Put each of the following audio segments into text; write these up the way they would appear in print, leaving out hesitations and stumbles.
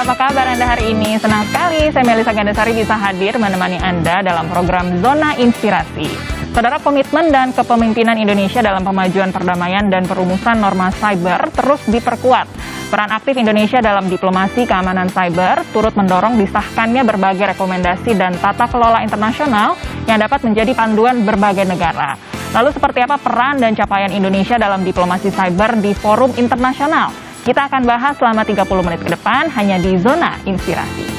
apa kabar Anda hari ini? Senang sekali saya Melisa Gandasari bisa hadir menemani Anda dalam program Zona Inspirasi. Saudara, komitmen dan kepemimpinan Indonesia dalam pemajuan perdamaian dan perumusan norma cyber terus diperkuat. Peran aktif Indonesia dalam diplomasi keamanan cyber turut mendorong disahkannya berbagai rekomendasi dan tata kelola internasional yang dapat menjadi panduan berbagai negara. Lalu seperti apa peran dan capaian Indonesia dalam diplomasi cyber di forum internasional? Kita akan bahas selama 30 menit ke depan hanya di Zona Inspirasi.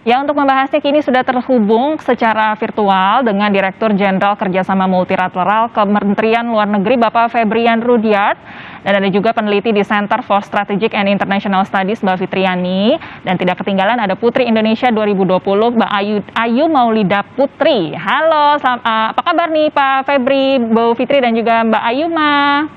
Ya, untuk membahasnya kini sudah terhubung secara virtual dengan Direktur Jenderal Kerjasama Multilateral Kementerian Luar Negeri Bapak Febrian Rudyard, dan ada juga peneliti di Center for Strategic and International Studies Mbak Fitriani, dan tidak ketinggalan ada Putri Indonesia 2020 Mbak Ayu Maulida Putri. Halo, apa kabar nih Pak Febri, Bu Fitri dan juga Mbak Ayu Ma?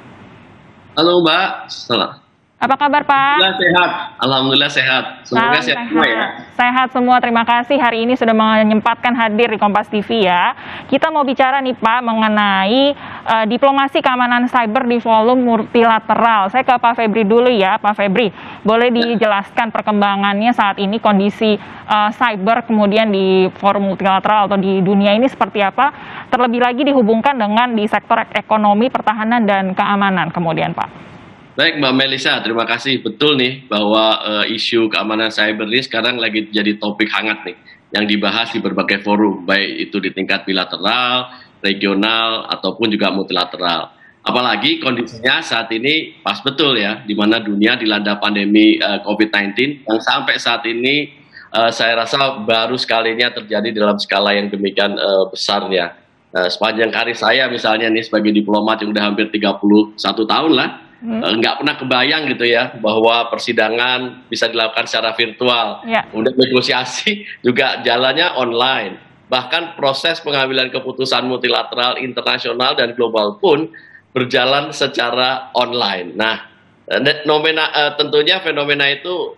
Halo Mbak, selamat. Apa kabar Pak? Alhamdulillah sehat, Alhamdulillah sehat. Semoga sehat semua ya. Sehat semua, terima kasih hari ini sudah menyempatkan hadir di Kompas TV ya. Kita mau bicara nih Pak mengenai diplomasi keamanan cyber di forum multilateral. Saya ke Pak Febri dulu ya, Pak Febri. Boleh dijelaskan perkembangannya saat ini kondisi cyber kemudian di forum multilateral atau di dunia ini seperti apa? Terlebih lagi dihubungkan dengan di sektor ekonomi, pertahanan dan keamanan kemudian Pak. Baik Mbak Melisa, terima kasih. Betul nih bahwa isu keamanan cyber ini sekarang lagi jadi topik hangat nih yang dibahas di berbagai forum, baik itu di tingkat bilateral, regional, ataupun juga multilateral. Apalagi kondisinya saat ini pas betul ya, di mana dunia dilanda pandemi COVID-19 yang sampai saat ini saya rasa baru sekalinya terjadi dalam skala yang demikian besarnya. Sepanjang karir saya misalnya nih sebagai diplomat yang udah hampir 31 tahun lah, nggak pernah kebayang gitu ya bahwa persidangan bisa dilakukan secara virtual, kemudian negosiasi juga jalannya online, bahkan proses pengambilan keputusan multilateral, internasional dan global pun berjalan secara online. Nah, tentunya fenomena itu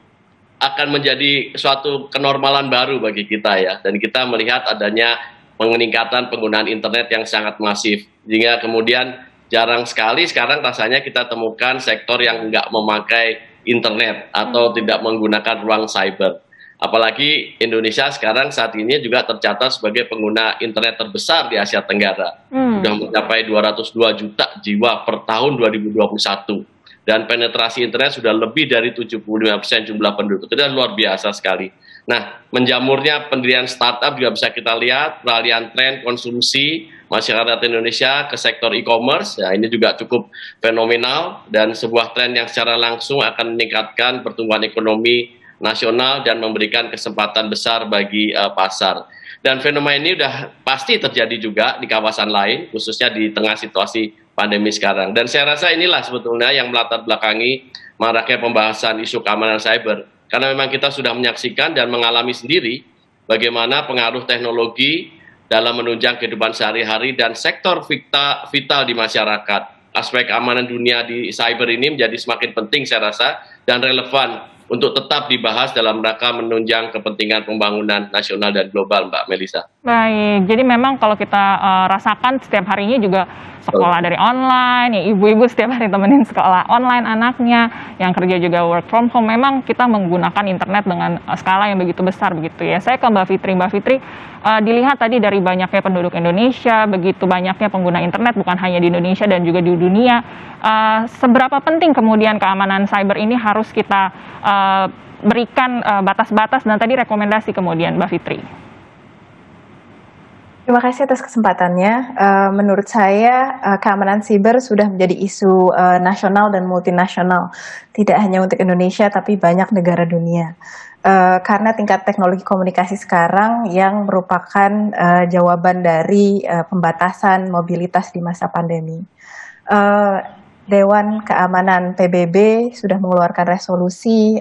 akan menjadi suatu kenormalan baru bagi kita ya, dan kita melihat adanya peningkatan penggunaan internet yang sangat masif, sehingga kemudian jarang sekali sekarang rasanya kita temukan sektor yang nggak memakai internet atau tidak menggunakan ruang cyber. Apalagi Indonesia sekarang saat ini juga tercatat sebagai pengguna internet terbesar di Asia Tenggara. Sudah mencapai 202 juta jiwa per tahun 2021. Dan penetrasi internet sudah lebih dari 75% jumlah penduduk. Itu luar biasa sekali. Nah, menjamurnya pendirian startup juga bisa kita lihat, peralihan tren konsumsi masyarakat Indonesia ke sektor e-commerce, ya ini juga cukup fenomenal dan sebuah tren yang secara langsung akan meningkatkan pertumbuhan ekonomi nasional dan memberikan kesempatan besar bagi pasar. Dan fenomena ini sudah pasti terjadi juga di kawasan lain, khususnya di tengah situasi pandemi sekarang. Dan saya rasa inilah sebetulnya yang melatar belakangi maraknya pembahasan isu keamanan cyber. Karena memang kita sudah menyaksikan dan mengalami sendiri bagaimana pengaruh teknologi dalam menunjang kehidupan sehari-hari dan sektor vital di masyarakat. Aspek keamanan dunia di cyber ini menjadi semakin penting saya rasa dan relevan untuk tetap dibahas dalam rangka menunjang kepentingan pembangunan nasional dan global, Mbak Melisa. Baik, jadi memang kalau kita rasakan setiap harinya juga sekolah dari online, ya ibu-ibu setiap hari temenin sekolah online anaknya, yang kerja juga work from home, memang kita menggunakan internet dengan skala yang begitu besar begitu ya. Saya ke Mbak Fitri, dilihat tadi dari banyaknya penduduk Indonesia, begitu banyaknya pengguna internet bukan hanya di Indonesia dan juga di dunia, seberapa penting kemudian keamanan cyber ini harus kita berikan batas-batas dan tadi rekomendasi kemudian Mbak Fitri. Terima kasih atas kesempatannya. Menurut saya keamanan siber sudah menjadi isu nasional dan multinasional, tidak hanya untuk Indonesia tapi banyak negara dunia. Karena tingkat teknologi komunikasi sekarang yang merupakan jawaban dari pembatasan mobilitas di masa pandemi. Dewan Keamanan PBB sudah mengeluarkan resolusi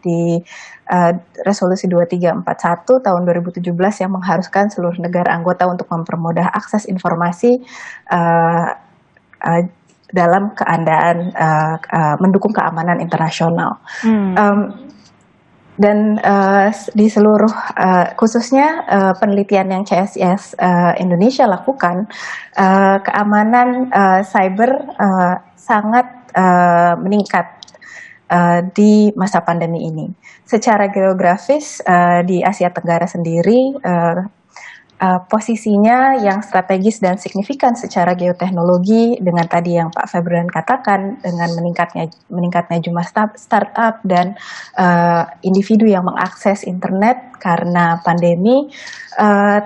di resolusi 2341 tahun 2017 yang mengharuskan seluruh negara anggota untuk mempermudah akses informasi dalam keadaan mendukung keamanan internasional. Dan di seluruh khususnya penelitian yang CSIS Indonesia lakukan, keamanan cyber sangat meningkat di masa pandemi ini. Secara geografis di Asia Tenggara sendiri posisinya yang strategis dan signifikan secara geoteknologi dengan tadi yang Pak Febrian katakan, dengan meningkatnya jumlah startup dan individu yang mengakses internet karena pandemi,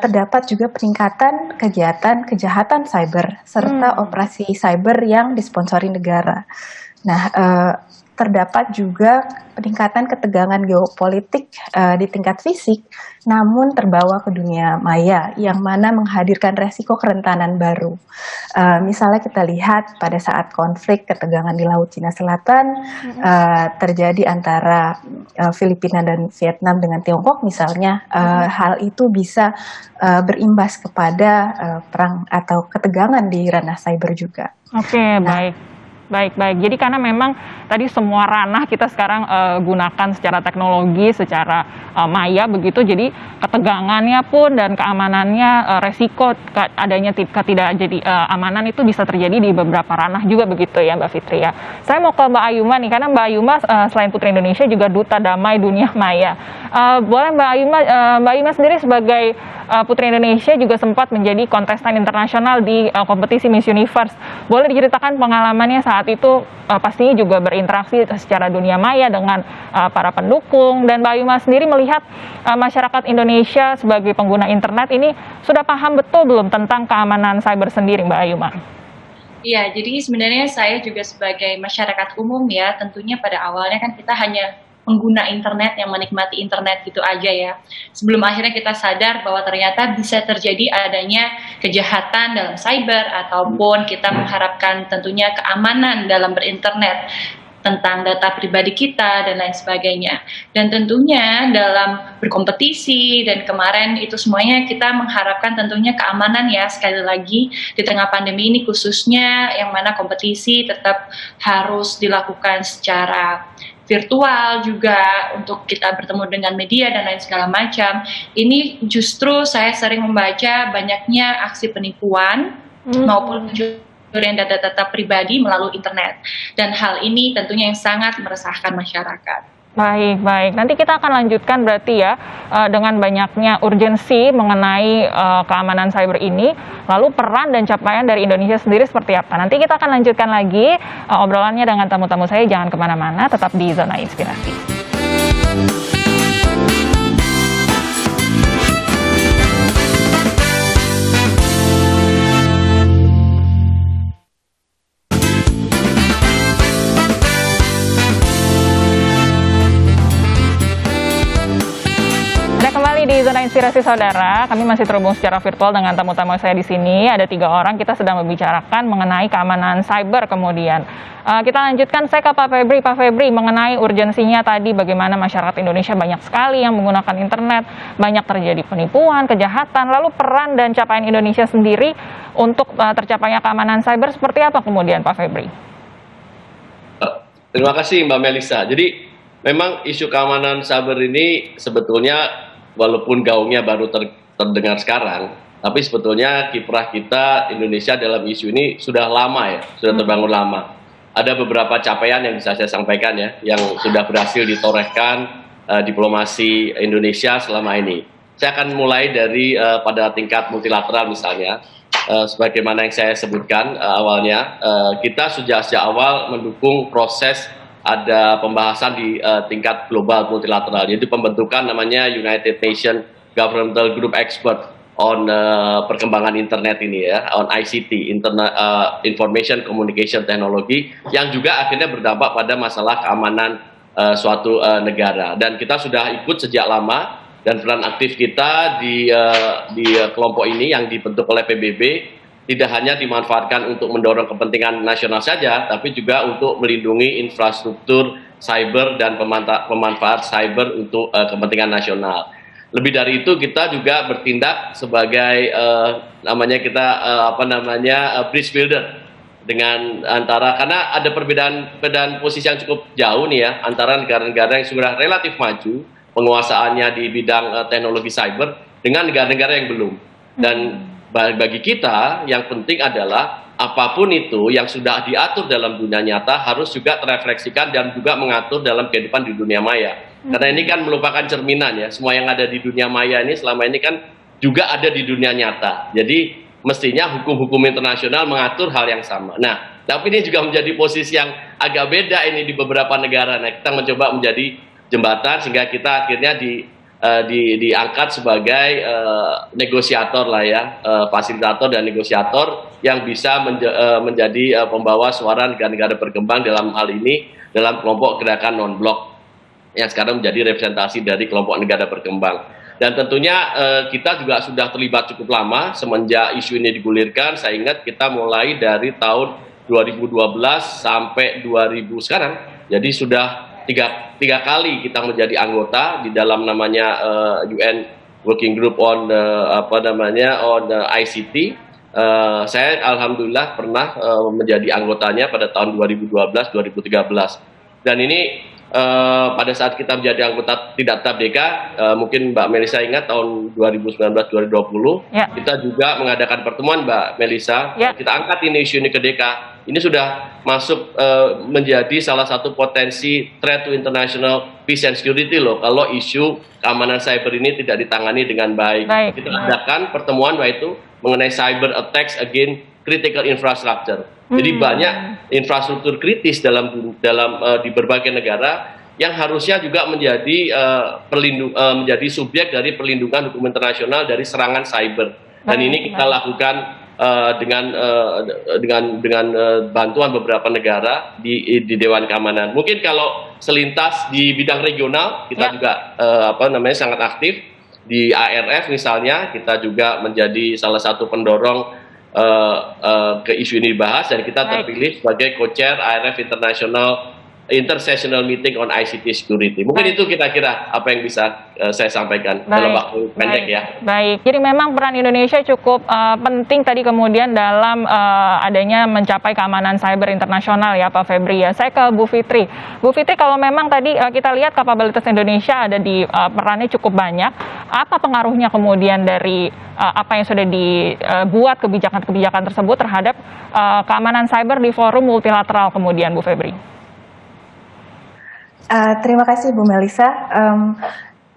terdapat juga peningkatan kegiatan kejahatan cyber serta operasi cyber yang disponsori negara. Nah, terdapat juga peningkatan ketegangan geopolitik di tingkat fisik, namun terbawa ke dunia maya, yang mana menghadirkan resiko kerentanan baru. Misalnya kita lihat pada saat konflik ketegangan di Laut Cina Selatan terjadi antara Filipina dan Vietnam dengan Tiongkok misalnya, hal itu bisa berimbas kepada perang atau ketegangan di ranah cyber juga. Oke, baik. Baik. Jadi karena memang tadi semua ranah kita sekarang gunakan secara teknologi, secara maya begitu, jadi ketegangannya pun dan keamanannya, resiko adanya tidak jadi amanan itu bisa terjadi di beberapa ranah juga begitu ya Mbak Fitri ya. Saya mau ke Mbak Ayuma nih, karena Mbak Ayuma selain Putri Indonesia juga Duta Damai Dunia Maya. Boleh Mbak Ayuma sendiri sebagai Putri Indonesia juga sempat menjadi kontestan internasional di kompetisi Miss Universe. Boleh diceritakan pengalamannya saat itu, pastinya juga berinteraksi secara dunia maya dengan para pendukung, dan Mbak Ayuma sendiri melihat masyarakat Indonesia sebagai pengguna internet ini sudah paham betul belum tentang keamanan cyber sendiri, Mbak Ayuma? Iya, jadi sebenarnya saya juga sebagai masyarakat umum ya, tentunya pada awalnya kan kita hanya pengguna internet yang menikmati internet gitu aja ya. Sebelum akhirnya kita sadar bahwa ternyata bisa terjadi adanya kejahatan dalam cyber, ataupun kita mengharapkan tentunya keamanan dalam berinternet tentang data pribadi kita dan lain sebagainya. Dan tentunya dalam berkompetisi dan kemarin itu semuanya kita mengharapkan tentunya keamanan ya, sekali lagi di tengah pandemi ini khususnya, yang mana kompetisi tetap harus dilakukan secara virtual juga untuk kita bertemu dengan media dan lain segala macam. Ini justru saya sering membaca banyaknya aksi penipuan maupun pencurian data-data pribadi melalui internet. Dan hal ini tentunya yang sangat meresahkan masyarakat. Baik. Nanti kita akan lanjutkan berarti ya dengan banyaknya urgensi mengenai keamanan cyber ini, lalu peran dan capaian dari Indonesia sendiri seperti apa. Nanti kita akan lanjutkan lagi obrolannya dengan tamu-tamu saya. Jangan kemana-mana, tetap di Zona Inspirasi. Di Zona Inspirasi Saudara, kami masih terhubung secara virtual dengan tamu-tamu saya di sini. Ada 3 orang, kita sedang membicarakan mengenai keamanan cyber kemudian. Kita lanjutkan, saya ke Pak Febri. Pak Febri, mengenai urgensinya tadi, bagaimana masyarakat Indonesia banyak sekali yang menggunakan internet, banyak terjadi penipuan, kejahatan, lalu peran dan capaian Indonesia sendiri untuk tercapainya keamanan cyber seperti apa kemudian Pak Febri? Terima kasih Mbak Melisa. Jadi memang isu keamanan cyber ini sebetulnya walaupun gaungnya baru terdengar sekarang, tapi sebetulnya kiprah kita Indonesia dalam isu ini sudah lama ya, sudah terbangun lama. Ada beberapa capaian yang bisa saya sampaikan ya, yang sudah berhasil ditorehkan diplomasi Indonesia selama ini. Saya akan mulai dari pada tingkat multilateral misalnya, sebagaimana yang saya sebutkan awalnya, kita sudah sejak awal mendukung proses ada pembahasan di tingkat global multilateral, yaitu pembentukan namanya United Nations Governmental Group Expert on perkembangan internet ini ya, on ICT, Information Communication Technology, yang juga akhirnya berdampak pada masalah keamanan suatu negara. Dan kita sudah ikut sejak lama, dan peran aktif kita di kelompok ini yang dibentuk oleh PBB tidak hanya dimanfaatkan untuk mendorong kepentingan nasional saja, tapi juga untuk melindungi infrastruktur cyber dan pemanfaat cyber untuk kepentingan nasional. Lebih dari itu, kita juga bertindak sebagai bridge builder dengan karena ada perbedaan posisi yang cukup jauh nih ya antara negara-negara yang sudah relatif maju penguasaannya di bidang teknologi cyber dengan negara-negara yang belum. Dan bagi kita yang penting adalah apapun itu yang sudah diatur dalam dunia nyata harus juga terefleksikan dan juga mengatur dalam kehidupan di dunia maya. Karena ini kan merupakan cerminan ya, semua yang ada di dunia maya ini selama ini kan juga ada di dunia nyata. Jadi mestinya hukum-hukum internasional mengatur hal yang sama. Nah, tapi ini juga menjadi posisi yang agak beda ini di beberapa negara. Nah, kita mencoba menjadi jembatan sehingga kita akhirnya diangkat sebagai negosiator lah ya, fasilitator dan negosiator yang bisa menjadi pembawa suara negara-negara berkembang dalam hal ini dalam kelompok gerakan non-blok yang sekarang menjadi representasi dari kelompok negara berkembang. Dan tentunya kita juga sudah terlibat cukup lama semenjak isu ini digulirkan. Saya ingat kita mulai dari tahun 2012 sampai 2000 sekarang. Jadi sudah tiga kali kita menjadi anggota di dalam namanya UN Working Group on ICT. Saya alhamdulillah pernah menjadi anggotanya pada tahun 2012-2013. Dan ini pada saat kita menjadi anggota tidak tetap DK, mungkin Mbak Melisa ingat tahun 2019-2020 Ya. kita juga mengadakan pertemuan Mbak Melisa. Ya. Kita angkat ini isu ini ke DK. Ini sudah masuk menjadi salah satu potensi threat to international peace and security loh. Kalau isu keamanan cyber ini tidak ditangani dengan baik. Kita adakan pertemuan itu mengenai cyber attacks against critical infrastructure. Jadi banyak infrastruktur kritis di berbagai negara yang harusnya juga menjadi menjadi subjek dari perlindungan hukum internasional dari serangan cyber. Dan ini kita lakukan dengan bantuan beberapa negara di Dewan Keamanan. Mungkin kalau selintas di bidang regional kita juga sangat aktif di ARF misalnya, kita juga menjadi salah satu pendorong ke isu ini dibahas dan kita terpilih sebagai co-chair ARF Intersessional Meeting on ICT Security. Mungkin itu kira-kira apa yang bisa saya sampaikan dalam waktu pendek ya. Baik, jadi memang peran Indonesia cukup penting tadi kemudian dalam adanya mencapai keamanan cyber internasional ya Pak Febri ya. Saya ke Bu Fitri. Bu Fitri, kalau memang tadi kita lihat kapabilitas Indonesia ada di perannya cukup banyak, apa pengaruhnya kemudian dari apa yang sudah dibuat kebijakan-kebijakan tersebut terhadap keamanan cyber di forum multilateral kemudian Bu Febri? Terima kasih Bu Melisa.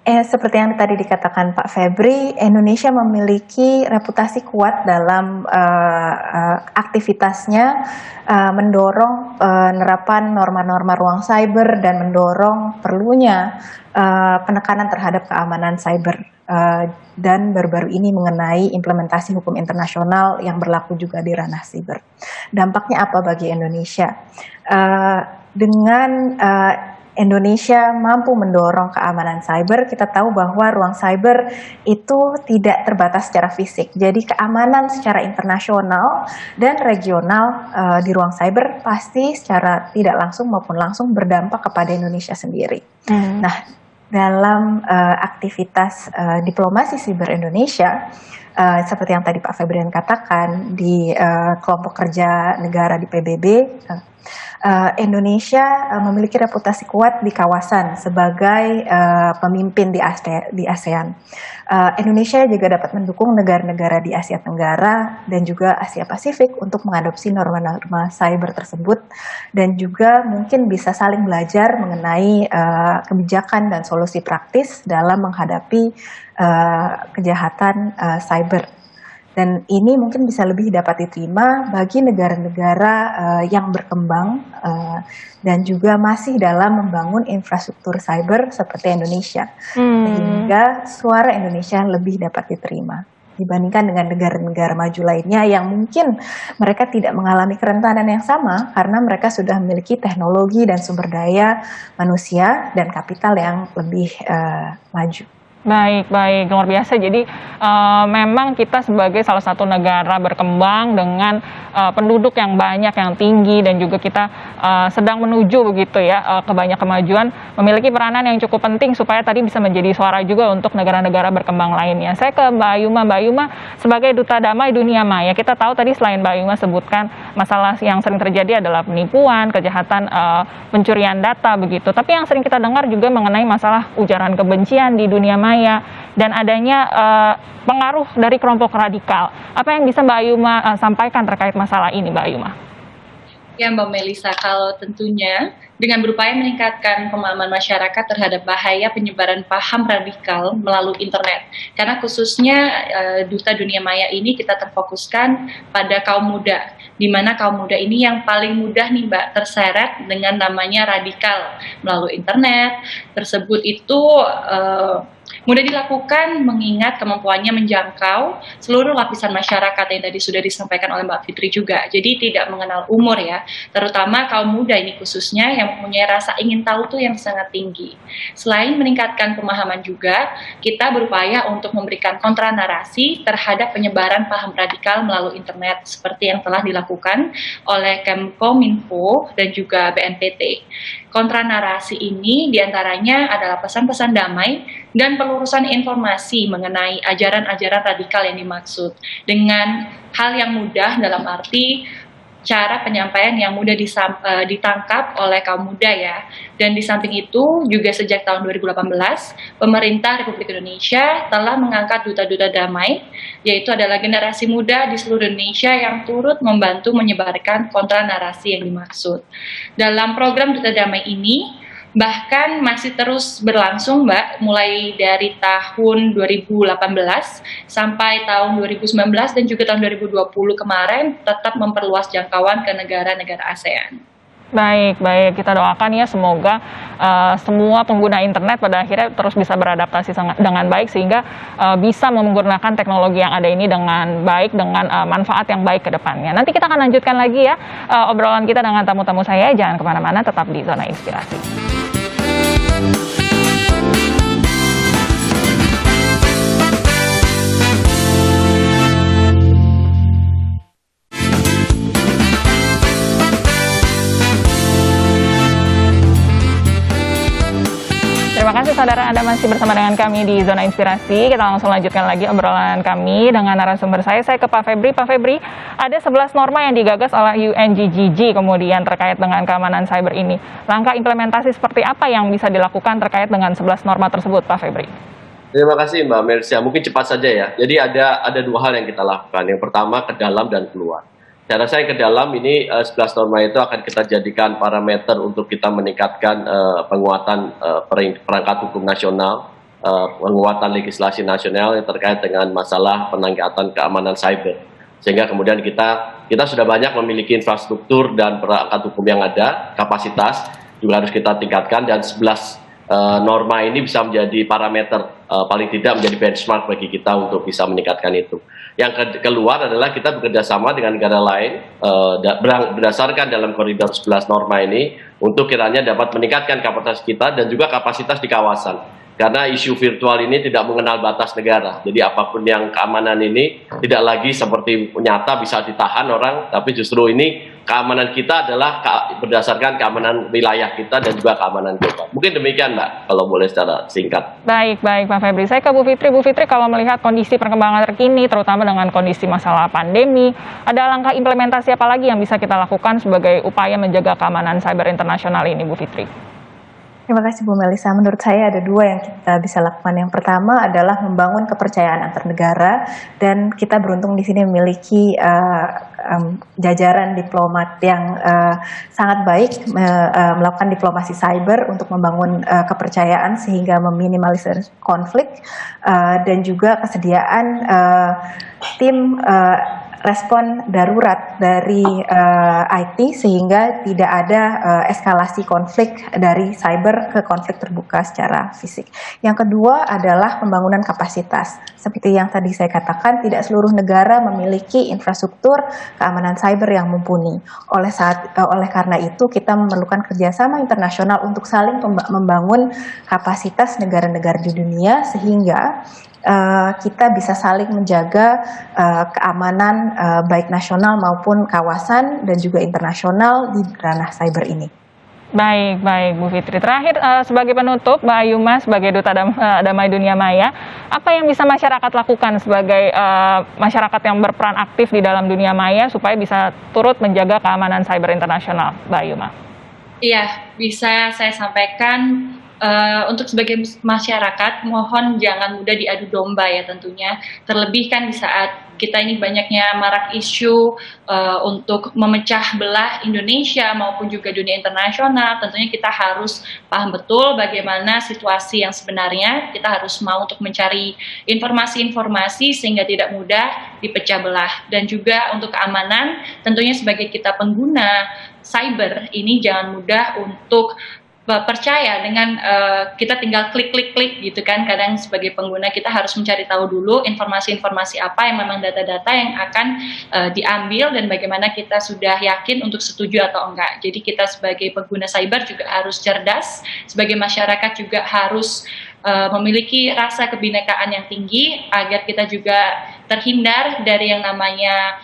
Seperti yang tadi dikatakan Pak Febri, Indonesia memiliki reputasi kuat dalam aktivitasnya mendorong penerapan norma-norma ruang cyber dan mendorong perlunya penekanan terhadap keamanan cyber. Dan baru-baru ini mengenai implementasi hukum internasional yang berlaku juga di ranah cyber. Dampaknya apa bagi Indonesia? Dengan Indonesia mampu mendorong keamanan cyber, kita tahu bahwa ruang cyber itu tidak terbatas secara fisik. Jadi keamanan secara internasional dan regional di ruang cyber pasti secara tidak langsung maupun langsung berdampak kepada Indonesia sendiri. Nah, dalam aktivitas diplomasi siber Indonesia, seperti yang tadi Pak Febrian katakan, di kelompok kerja negara di PBB, Indonesia memiliki reputasi kuat di kawasan sebagai pemimpin di ASEAN. Indonesia juga dapat mendukung negara-negara di Asia Tenggara dan juga Asia Pasifik untuk mengadopsi norma-norma cyber tersebut dan juga mungkin bisa saling belajar mengenai kebijakan dan solusi praktis dalam menghadapi kejahatan cyber. Dan ini mungkin bisa lebih dapat diterima bagi negara-negara yang berkembang dan juga masih dalam membangun infrastruktur cyber seperti Indonesia. Sehingga suara Indonesia lebih dapat diterima dibandingkan dengan negara-negara maju lainnya yang mungkin mereka tidak mengalami kerentanan yang sama karena mereka sudah memiliki teknologi dan sumber daya manusia dan kapital yang lebih maju. Baik, baik, luar biasa. Jadi memang kita sebagai salah satu negara berkembang dengan penduduk yang banyak, yang tinggi, dan juga kita sedang menuju begitu ya ke banyak kemajuan, memiliki peranan yang cukup penting supaya tadi bisa menjadi suara juga untuk negara-negara berkembang lainnya. Saya ke Mbak Yuma sebagai Duta Damai Dunia Maya. Kita tahu tadi selain Mbak Yuma sebutkan masalah yang sering terjadi adalah penipuan, kejahatan, pencurian data begitu. Tapi yang sering kita dengar juga mengenai masalah ujaran kebencian di dunia maya dan adanya pengaruh dari kelompok radikal. Apa yang bisa Mbak Yuma sampaikan terkait masalah ini, Mbak Yuma? Ya Mbak Melisa, kalau tentunya dengan berupaya meningkatkan pemahaman masyarakat terhadap bahaya penyebaran paham radikal melalui internet. Karena khususnya Duta Dunia Maya ini kita terfokuskan pada kaum muda, di mana kaum muda ini yang paling mudah nih Mbak terseret dengan namanya radikal melalui internet. Tersebut itu mudah dilakukan mengingat kemampuannya menjangkau seluruh lapisan masyarakat yang tadi sudah disampaikan oleh Mbak Fitri juga. Jadi tidak mengenal umur ya, terutama kaum muda ini khususnya yang mempunyai rasa ingin tahu tuh yang sangat tinggi. Selain meningkatkan pemahaman juga, kita berupaya untuk memberikan kontra narasi terhadap penyebaran paham radikal melalui internet seperti yang telah dilakukan oleh Kemkominfo dan juga BNPT. Kontra narasi ini diantaranya adalah pesan-pesan damai dan pelurusan informasi mengenai ajaran-ajaran radikal yang dimaksud dengan hal yang mudah dalam arti cara penyampaian yang mudah ditangkap oleh kaum muda ya. Dan di samping itu juga sejak tahun 2018 pemerintah Republik Indonesia telah mengangkat duta-duta damai, yaitu adalah generasi muda di seluruh Indonesia yang turut membantu menyebarkan kontra narasi yang dimaksud. Dalam program duta damai ini bahkan masih terus berlangsung Mbak, mulai dari tahun 2018 sampai tahun 2019 dan juga tahun 2020 kemarin tetap memperluas jangkauan ke negara-negara ASEAN. Baik, baik. Kita doakan ya semoga semua pengguna internet pada akhirnya terus bisa beradaptasi dengan baik sehingga bisa menggunakan teknologi yang ada ini dengan baik, dengan manfaat yang baik ke depannya. Nanti kita akan lanjutkan lagi ya obrolan kita dengan tamu-tamu saya. Jangan kemana-mana, tetap di Zona Inspirasi. Terima kasih saudara, Anda masih bersama dengan kami di Zona Inspirasi. Kita langsung lanjutkan lagi obrolan kami dengan narasumber saya. Saya ke Pak Febri. Pak Febri, ada 11 norma yang digagas oleh UNGGG kemudian terkait dengan keamanan cyber ini. Langkah implementasi seperti apa yang bisa dilakukan terkait dengan 11 norma tersebut, Pak Febri? Terima kasih Mbak Mercia. Mungkin cepat saja ya. Jadi ada dua hal yang kita lakukan. Yang pertama ke dalam dan keluar. Saya rasa yang ke dalam ini 11 norma itu akan kita jadikan parameter untuk kita meningkatkan penguatan perangkat hukum nasional, penguatan legislasi nasional yang terkait dengan masalah peningkatan keamanan cyber. Sehingga kemudian kita sudah banyak memiliki infrastruktur dan perangkat hukum yang ada, kapasitas juga harus kita tingkatkan, dan 11 norma ini bisa menjadi parameter, paling tidak menjadi benchmark bagi kita untuk bisa meningkatkan itu. Yang keluar adalah kita bekerja sama dengan negara lain berdasarkan dalam koridor 11 norma ini untuk kiranya dapat meningkatkan kapasitas kita dan juga kapasitas di kawasan. Karena isu virtual ini tidak mengenal batas negara. Jadi apapun yang keamanan ini tidak lagi seperti nyata bisa ditahan orang, tapi justru ini keamanan kita adalah berdasarkan keamanan wilayah kita dan juga keamanan global. Mungkin demikian Mbak, kalau boleh secara singkat. Baik, baik Pak Febri. Saya ke Bu Fitri. Bu Fitri, kalau melihat kondisi perkembangan terkini, terutama dengan kondisi masalah pandemi, ada langkah implementasi apa lagi yang bisa kita lakukan sebagai upaya menjaga keamanan cyber internasional ini, Bu Fitri? Terima kasih Bu Melisa. Menurut saya ada dua yang kita bisa lakukan. Yang pertama adalah membangun kepercayaan antar negara, dan kita beruntung di sini memiliki jajaran diplomat yang sangat baik melakukan diplomasi cyber untuk membangun kepercayaan sehingga meminimalisir konflik, dan juga kesediaan tim respon darurat dari IT sehingga tidak ada eskalasi konflik dari cyber ke konflik terbuka secara fisik. Yang kedua adalah pembangunan kapasitas. Seperti yang tadi saya katakan, tidak seluruh negara memiliki infrastruktur keamanan cyber yang mumpuni. Oleh karena itu, kita memerlukan kerjasama internasional untuk saling membangun kapasitas negara-negara di dunia sehingga kita bisa saling menjaga keamanan baik nasional maupun kawasan dan juga internasional di ranah cyber ini. Baik, Bu Fitri. Terakhir, sebagai penutup, Mbak Ayuma sebagai Duta Damai Dunia Maya, apa yang bisa masyarakat lakukan sebagai masyarakat yang berperan aktif di dalam dunia maya supaya bisa turut menjaga keamanan cyber internasional, Mbak Ayuma? Iya, bisa saya sampaikan untuk sebagai masyarakat, mohon jangan mudah diadu domba ya tentunya. Terlebih kan di saat kita ini banyaknya marak isu untuk memecah belah Indonesia maupun juga dunia internasional, tentunya kita harus paham betul bagaimana situasi yang sebenarnya. Kita harus mau untuk mencari informasi-informasi sehingga tidak mudah dipecah belah. Dan juga untuk keamanan, tentunya sebagai kita pengguna cyber ini jangan mudah untuk percaya dengan kita tinggal klik gitu kan. Kadang sebagai pengguna kita harus mencari tahu dulu informasi-informasi apa yang memang data-data yang akan diambil dan bagaimana kita sudah yakin untuk setuju atau enggak. Jadi kita sebagai pengguna cyber juga harus cerdas, sebagai masyarakat juga harus memiliki rasa kebinekaan yang tinggi agar kita juga terhindar dari yang namanya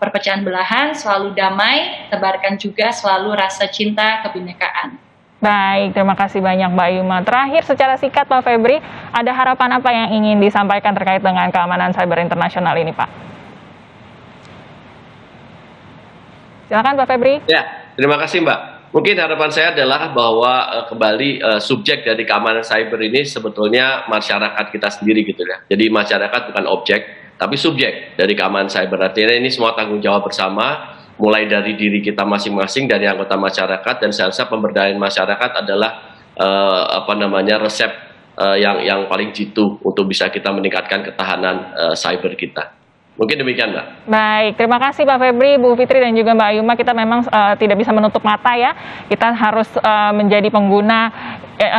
perpecahan belahan, selalu damai, tebarkan juga selalu rasa cinta kebinekaan. Baik, terima kasih banyak Mbak Ayuma. Terakhir secara singkat Pak Febri, ada harapan apa yang ingin disampaikan terkait dengan keamanan cyber internasional ini Pak? Silakan Pak Febri. Ya, terima kasih Mbak. Mungkin harapan saya adalah bahwa kembali subjek dari keamanan cyber ini sebetulnya masyarakat kita sendiri gitu ya. Jadi masyarakat bukan objek, tapi subjek dari keamanan cyber. Artinya ini semua tanggung jawab bersama, mulai dari diri kita masing-masing, dari anggota masyarakat, dan saya rasa pemberdayaan masyarakat adalah resep yang paling jitu untuk bisa kita meningkatkan ketahanan cyber kita. Mungkin demikian Mbak. Baik, terima kasih Pak Febri, Bu Fitri, dan juga Mbak Ayuma. Kita memang tidak bisa menutup mata ya. Kita harus menjadi pengguna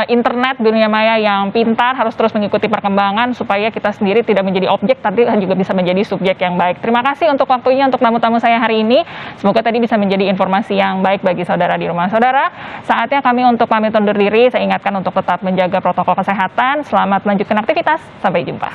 internet dunia maya yang pintar, harus terus mengikuti perkembangan supaya kita sendiri tidak menjadi objek, tapi juga bisa menjadi subjek yang baik. Terima kasih untuk waktunya untuk tamu-tamu saya hari ini. Semoga tadi bisa menjadi informasi yang baik bagi saudara di rumah. Saudara, saatnya kami untuk pamit undur diri. Saya ingatkan untuk tetap menjaga protokol kesehatan. Selamat melanjutkan aktivitas. Sampai jumpa.